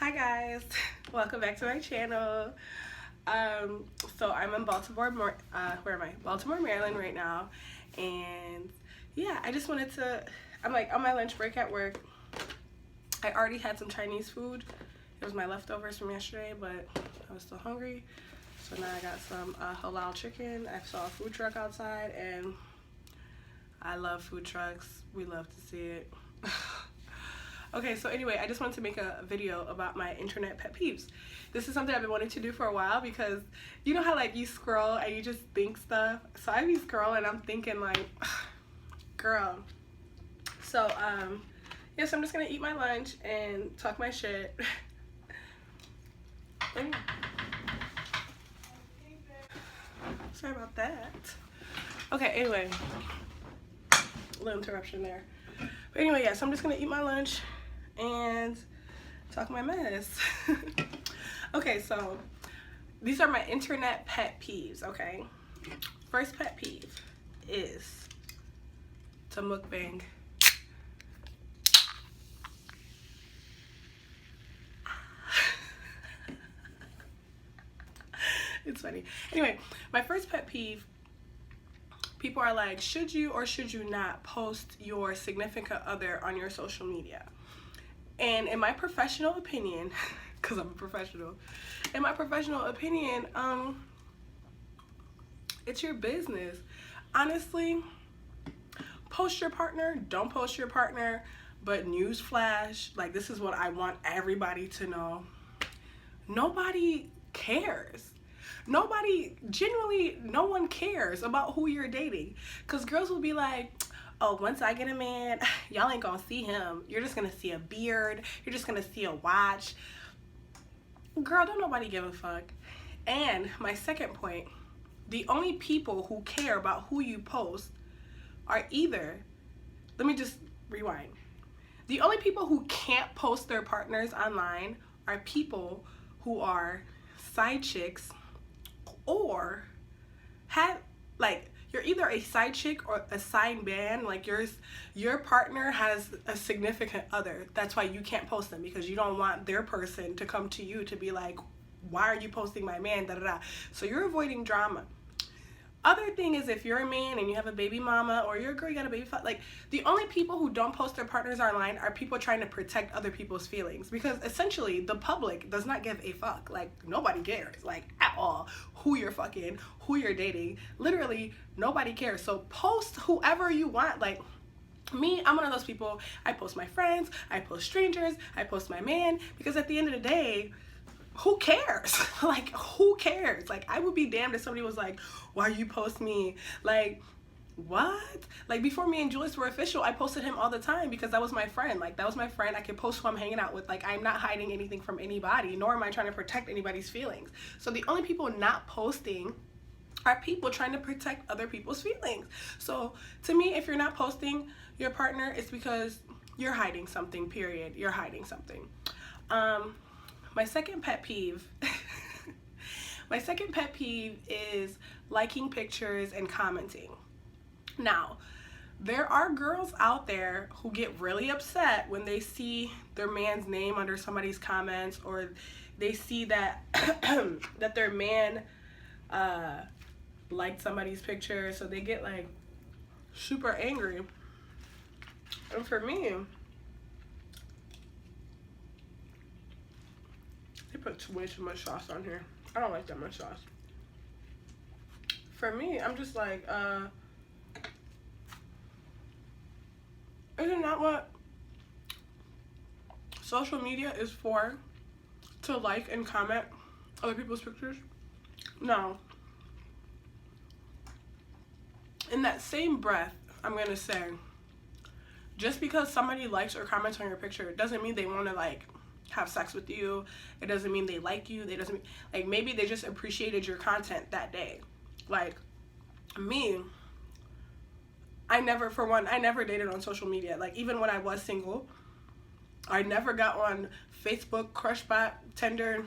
Hi guys, welcome back to my channel. So I'm in Baltimore, where am I? Baltimore, Maryland right now, and yeah, I just wanted to, I'm like on my lunch break at work. I already had some Chinese food. It was my leftovers from yesterday, but I was still hungry. So now I got some halal chicken. I saw a food truck outside, and I love food trucks. We love to see it. Okay, so anyway, I just wanted to make a video about my internet pet peeves. This is something I've been wanting to do for a while because you know how like you scroll and you just think stuff? So I be scrolling and I'm thinking like, girl. So, yes, I'm just gonna eat my lunch and talk my shit. Sorry about that. Okay, anyway, a little interruption there. But anyway, yeah, so I'm just gonna eat my lunch and talk my mess. Okay, so these are my internet pet peeves, okay? First pet peeve is to mukbang. It's funny. Anyway, my first pet peeve, people are like, should you or should you not post your significant other on your social media? And in my professional opinion, because I'm a professional, in my professional opinion, it's your business. Honestly, post your partner, don't post your partner, but newsflash, like this is what I want everybody to know. Nobody cares. Nobody, genuinely, no one cares about who you're dating. Because girls will be like, oh, once I get a man, y'all ain't gonna see him. You're just gonna see a beard. You're just gonna see a watch. Girl, don't nobody give a fuck. And my second point, the only people who care about who you post are either, let me just rewind. The only people who can't post their partners online are people who are side chicks or have, like, you're either a side chick or a side man, like your partner has a significant other. That's why you can't post them, because you don't want their person to come to you to be like, why are you posting my man, da da da. So you're avoiding drama. Other thing is, if you're a man and you have a baby mama, or you're a girl, you got a baby, like, the only people who don't post their partners online are people trying to protect other people's feelings, because essentially the public does not give a fuck. Like, nobody cares, like, at all, who you're fucking, who you're dating. Literally nobody cares. So post whoever you want. Like me, I'm one of those people. I post my friends, I post strangers, I post my man, because at the end of the day, who cares? Like, who cares? Like, I would be damned if somebody was like, why you post me? Like, what? Like, before me and Julius were official, I posted him all the time because that was my friend. Like, that was my friend. I could post who I'm hanging out with. Like, I'm not hiding anything from anybody, nor am I trying to protect anybody's feelings. So the only people not posting are people trying to protect other people's feelings. So to me, if you're not posting your partner, it's because you're hiding something, period. You're hiding something. My second pet peeve, my second pet peeve is liking pictures and commenting. Now, there are girls out there who get really upset when they see their man's name under somebody's comments, or they see that that their man liked somebody's picture, so they get like super angry. And for me, they put way too much sauce on here. I don't like that much sauce. For me, I'm just like, isn't that what social media is for? To like and comment other people's pictures? No. In that same breath, I'm gonna say, just because somebody likes or comments on your picture, it doesn't mean they want to like have sex with you. It doesn't mean they like you. They doesn't, like, maybe they just appreciated your content that day. Like me, I never dated on social media. Like, even when I was single, I never got on Facebook, Crushbot, Tinder,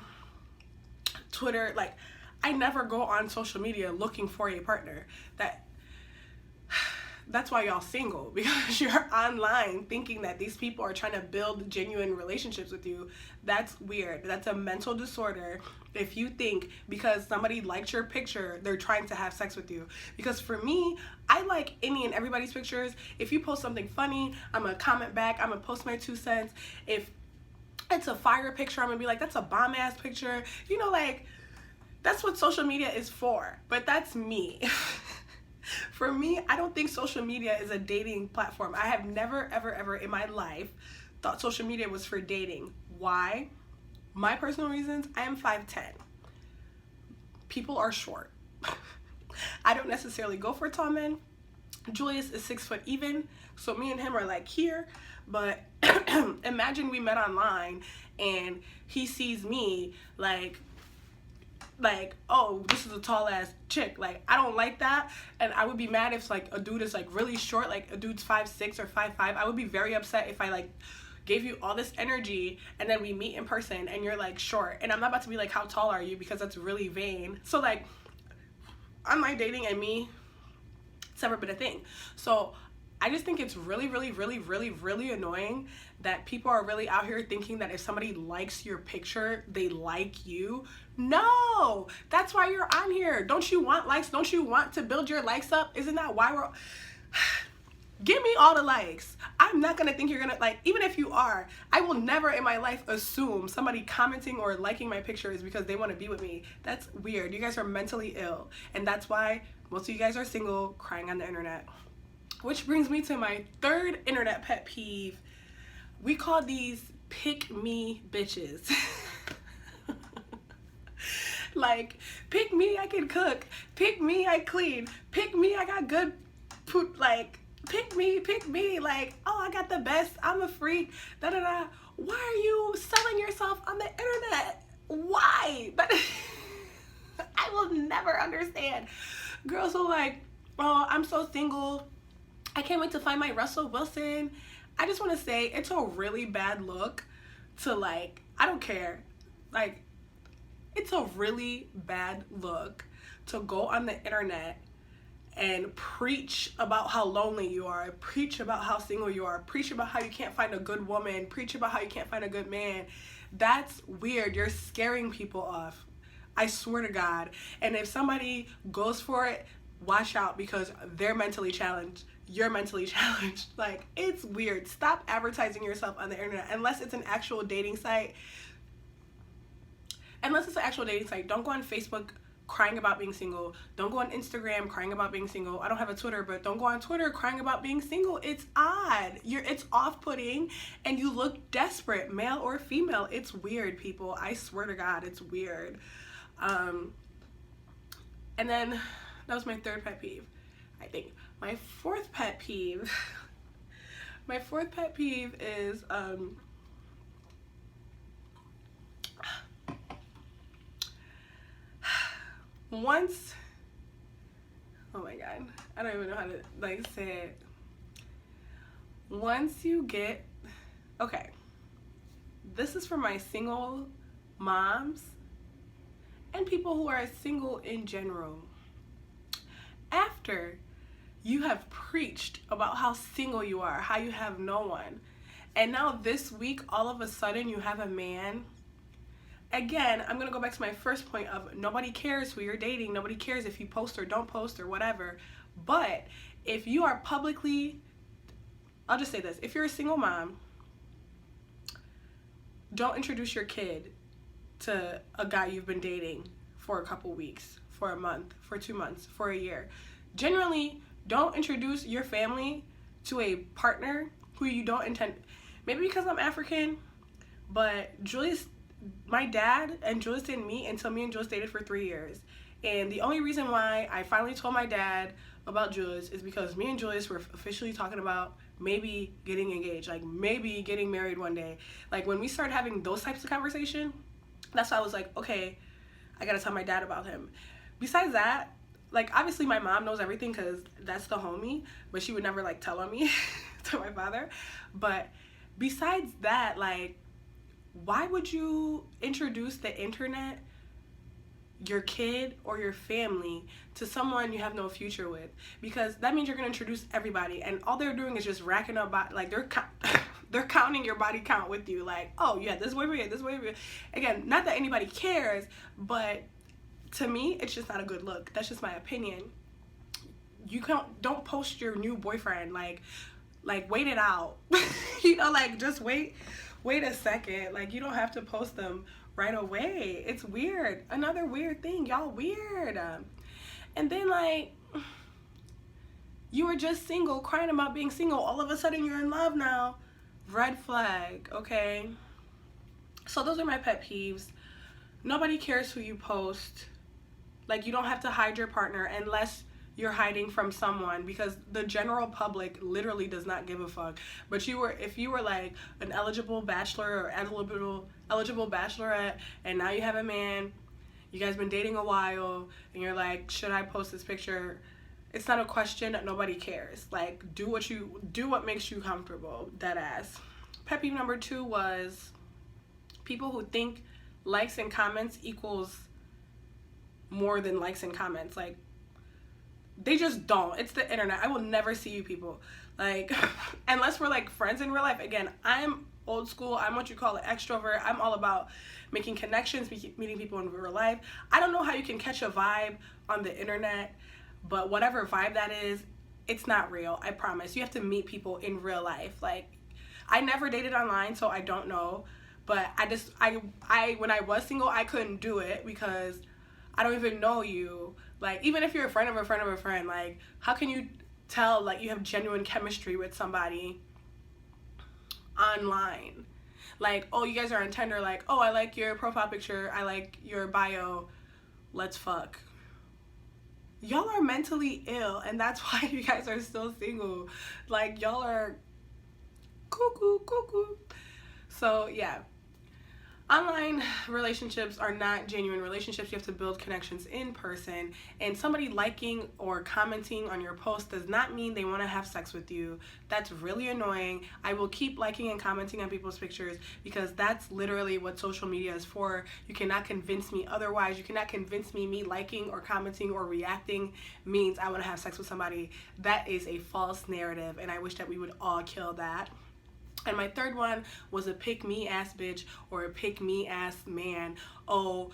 Twitter. Like, I never go on social media looking for a partner. That's why y'all single, because you're online thinking that these people are trying to build genuine relationships with you. That's weird. That's a mental disorder if you think because somebody liked your picture, they're trying to have sex with you. Because for me, I like any and everybody's pictures. If you post something funny, I'm gonna comment back, I'm gonna post my 2 cents. If it's a fire picture, I'm gonna be like, that's a bomb ass picture. You know, like, that's what social media is for. But that's me. For me, I don't think social media is a dating platform. I have never, ever, ever in my life thought social media was for dating. Why? My personal reasons, I am 5'10". People are short. I don't necessarily go for tall men. Julius is 6 foot even, so me and him are like here. But imagine we met online and he sees me like, oh, this is a tall ass chick. Like, I don't like that. And I would be mad if like a dude is like really short, like a dude's 5'6" or 5'5". I would be very upset if I like gave you all this energy and then we meet in person and you're like short. And I'm not about to be like, how tall are you? Because that's really vain. So like, online dating and me, it's never been a thing. So I just think it's really, really, really, really, really annoying that people are really out here thinking that if somebody likes your picture, they like you. No, that's why you're on here. Don't you want likes? Don't you want to build your likes up? Isn't that why we're... Give me all the likes. I'm not gonna think you're gonna like, even if you are, I will never in my life assume somebody commenting or liking my picture is because they want to be with me. That's weird. You guys are mentally ill. And that's why most of you guys are single, crying on the internet. Which brings me to my third internet pet peeve. We call these pick me bitches. Like, pick me, I can cook. Pick me, I clean. Pick me, I got good poop. Like, pick me. Like, oh, I got the best. I'm a freak. Da da da. Why are you selling yourself on the internet? Why? But I will never understand. Girls are like, oh, I'm so single. I can't wait to find my Russell Wilson. I just want to say it's a really bad look to like, I don't care. Like, it's a really bad look to go on the internet and preach about how lonely you are, preach about how single you are, preach about how you can't find a good woman, preach about how you can't find a good man. That's weird. You're scaring people off. I swear to God. And if somebody goes for it, watch out because they're mentally challenged. You're mentally challenged. Like, it's weird. Stop advertising yourself on the internet unless it's an actual dating site. Unless it's an actual dating site. Don't go on Facebook crying about being single. Don't go on Instagram crying about being single. I don't have a Twitter, but don't go on Twitter crying about being single. It's odd. It's off-putting and you look desperate, male or female. It's weird, people. I swear to God, it's weird. And then that was my third pet peeve, I think. My fourth pet peeve, is once, oh my God, I don't even know how to like say it. Once you get, okay, this is for my single moms and people who are single in general. After you have preached about how single you are, how you have no one, and now this week all of a sudden you have a man. Again, I'm gonna go back to my first point of nobody cares who you're dating, nobody cares if you post or don't post or whatever. But if you are publicly, I'll just say this, if you're a single mom, don't introduce your kid to a guy you've been dating for a couple weeks, for a month, for 2 months, for a year. Generally, don't introduce your family to a partner who you don't intend. Maybe because I'm African, but my dad and Julius didn't meet until me and Julius dated for 3 years. And the only reason why I finally told my dad about Julius is because me and Julius were officially talking about maybe getting engaged, like maybe getting married one day. Like when we started having those types of conversation, that's why I was like, okay, I gotta tell my dad about him. Besides that, like obviously my mom knows everything because that's the homie, but she would never like tell on me to my father. But besides that, like, why would you introduce the internet your kid or your family to someone you have no future with, because that means you're going to introduce everybody, and all they're doing is just racking up like they're counting your body count with you, like, oh yeah, this way, this way. Again, not that anybody cares, but to me it's just not a good look. That's just my opinion. You don't post your new boyfriend, like wait it out. You know, like just wait a second. Like, you don't have to post them right away. It's weird. Another weird thing, y'all weird. And then, like, you were just single, crying about being single, all of a sudden you're in love now. Red flag, okay? So those are my pet peeves. Nobody cares who you post. Like, you don't have to hide your partner unless you're hiding from someone, because the general public literally does not give a fuck. But if you were like an eligible bachelor or eligible bachelorette, and now you have a man, you guys been dating a while, and you're like, should I post this picture? It's not a question. Nobody cares. Like, do what makes you comfortable. Dead ass. Pet peeve number 2 was people who think likes and comments equals more than likes and comments. Like, they just don't. It's the internet. I will never see you people. Like, unless we're like friends in real life. Again, I'm old school. I'm what you call an extrovert. I'm all about making connections, meeting people in real life. I don't know how you can catch a vibe on the internet, but whatever vibe that is, it's not real. I promise. You have to meet people in real life. Like, I never dated online, so I don't know. But I when I was single, I couldn't do it because I don't even know you. Like, even if you're a friend of a friend of a friend, like, how can you tell, like, you have genuine chemistry with somebody online? Like, oh, you guys are on Tinder, like, oh, I like your profile picture, I like your bio, let's fuck. Y'all are mentally ill, and that's why you guys are still single. Like, y'all are cuckoo. So, yeah. Online relationships are not genuine relationships. You have to build connections in person, and somebody liking or commenting on your post does not mean they want to have sex with you. That's really annoying. I will keep liking and commenting on people's pictures because that's literally what social media is for. You cannot convince me otherwise. You cannot convince me liking or commenting or reacting means I want to have sex with somebody. That is a false narrative, and I wish that we would all kill that. And my third one was a pick me ass bitch or a pick me ass man. Oh,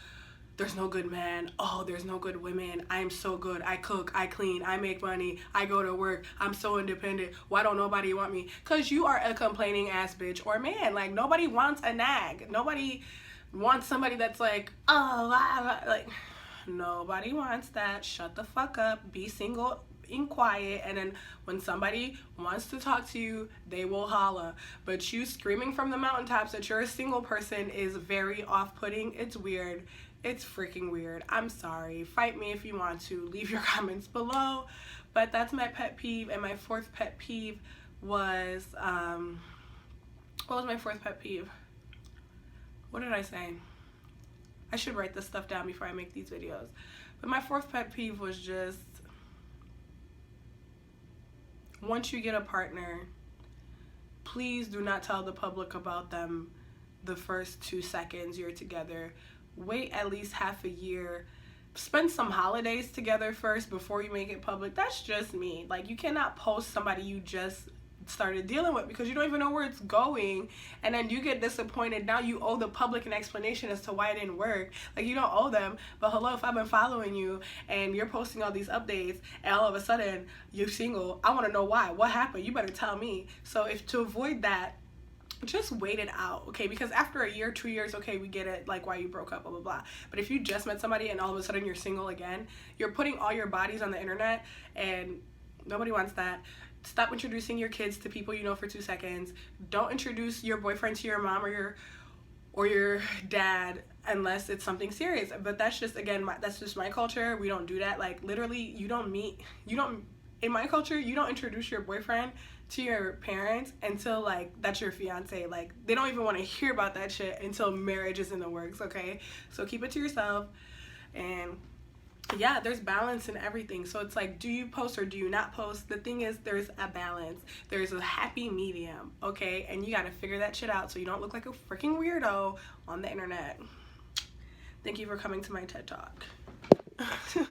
there's no good men. Oh, there's no good women. I'm so good. I cook, I clean, I make money, I go to work, I'm so independent. Why don't nobody want me? Because you are a complaining ass bitch or man. Like, nobody wants a nag. Nobody wants somebody that's like, oh, like, nobody wants that. Shut the fuck up. Be single and quiet, and then when somebody wants to talk to you, they will holla. But you screaming from the mountaintops that you're a single person is very off-putting. It's weird. It's freaking weird. I'm sorry. Fight me if you want to. Leave your comments below. But that's my pet peeve. And my 4th pet peeve was what was my 4th pet peeve? What did I say? I should write this stuff down before I make these videos. But my 4th pet peeve was just, once you get a partner, please do not tell the public about them the first 2 seconds you're together. Wait at least half a year. Spend some holidays together first before you make it public. That's just me. Like, you cannot post somebody you just started dealing with because you don't even know where it's going, and then you get disappointed. Now you owe the public an explanation as to why it didn't work. Like, you don't owe them, but hello, if I've been following you and you're posting all these updates and all of a sudden you're single, I want to know why. What happened? You better tell me. So to avoid that, just wait it out, okay? Because after a year, 2 years, okay, we get it, like, why you broke up, blah blah blah. But if you just met somebody and all of a sudden you're single again, you're putting all your bodies on the internet, and nobody wants that. Stop introducing your kids to people you know for 2 seconds. Don't introduce your boyfriend to your mom or your dad unless it's something serious. But that's just, again, that's just my culture. We don't do that. Like, literally, in my culture, you don't introduce your boyfriend to your parents until, like, that's your fiance. Like, they don't even want to hear about that shit until marriage is in the works, okay? So keep it to yourself. And yeah, there's balance in everything. So it's like, do you post or do you not post? The thing is, there's a balance. There's a happy medium, okay? And you gotta figure that shit out so you don't look like a freaking weirdo on the internet. Thank you for coming to my TED Talk.